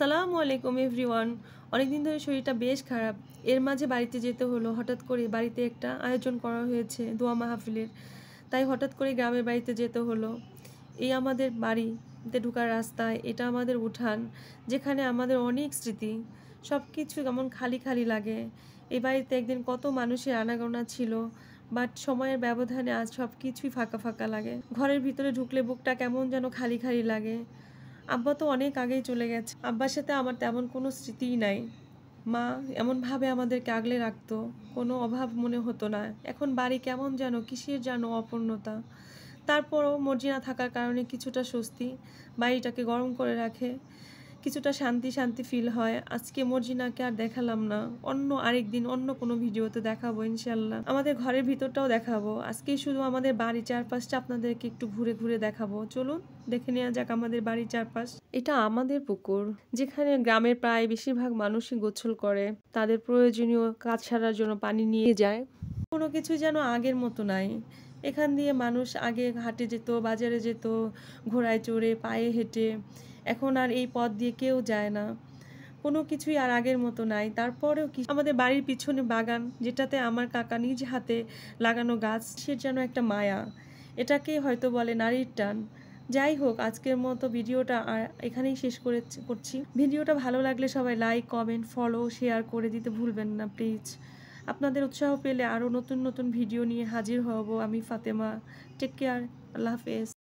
আসসালামু আলাইকুম এভরিওয়ান। অনেকদিন ধরে শরীরটা বেশ খারাপ। এর মাঝে বাড়িতে যেতে হলো। হঠাৎ করে বাড়িতে একটা আয়োজন করা হয়েছে দোয়া মাহফিলের, তাই হঠাৎ করে গ্রামের বাড়িতে যেতে হলো। এই আমাদের বাড়িতে ঢোকার রাস্তায়, এটা আমাদের উঠান, যেখানে আমাদের অনেক স্মৃতি। সব কিছু কেমন খালি খালি লাগে। এই বাড়িতে একদিন কত মানুষের আনাগোনা ছিল, বাট সময়ের ব্যবধানে আজ সব কিছুই ফাঁকা ফাঁকা লাগে। ঘরের ভিতরে ঢুকলে বুকটা কেমন যেন খালি খালি লাগে। আব্বা তো অনেক আগেই চলে গেছে। আব্বার সাথে আমার তেমন কোনো স্মৃতিই নাই। মা এমনভাবে আমাদেরকে আগলে রাখতো, কোনো অভাব মনে হতো না। এখন বাড়ি কেমন যেন কিসের যেন অপূর্ণতা। তারপরও মর্জিনা থাকার কারণে কিছুটা স্বস্তি, বাড়িটাকে গরম করে রাখে, কিছুটা শান্তি শান্তি ফিল হয়। আজকে মর্জিনাকে আর দেখালাম না, অন্য আরেকদিন অন্য কোনো ভিডিওতে দেখাবো ইনশাল্লাহ। আমাদের ঘরের ভিতরটাও দেখাবো। আজকে শুধু আমাদের বাড়ির চারপাশটা আপনাদেরকে একটু ঘুরে ঘুরে দেখাবো। চলুন দেখে নেওয়া যাক আমাদের বাড়ির চারপাশ। এটা আমাদের পুকুর, যেখানে গ্রামের প্রায় বেশিরভাগ মানুষই গোসল করে, তাদের প্রয়োজনীয় কাজ সারার জন্য পানি নিয়ে যায়। কোনো কিছু যেন আগের মতো নাই। এখান দিয়ে মানুষ আগে হাটে যেত, বাজারে যেত, ঘোড়ায় চড়ে, পায়ে হেঁটে। এখন আর এই পথ দিয়ে কেউ যায় না। কোনো কিছুই আর আগের মতো নাই। তারপরেও কি আমাদের বাড়ির পিছনে বাগান, যেটাতে আমার কাকা নিজ হাতে লাগানো গাছ, সে যেন একটা মায়া। এটাকে হয়তো বলে নারীর টান। যাই হোক, আজকের মতো ভিডিওটা আর এখানেই শেষ করছি। ভিডিওটা ভালো লাগলে সবাই লাইক, কমেন্ট, ফলো, শেয়ার করে দিতে ভুলবেন না প্লিজ। আপনাদের উৎসাহ পেলে আরও নতুন নতুন ভিডিও নিয়ে হাজির হব আমি, ফাতেমা। Take care. আল্লাহ হাফেজ।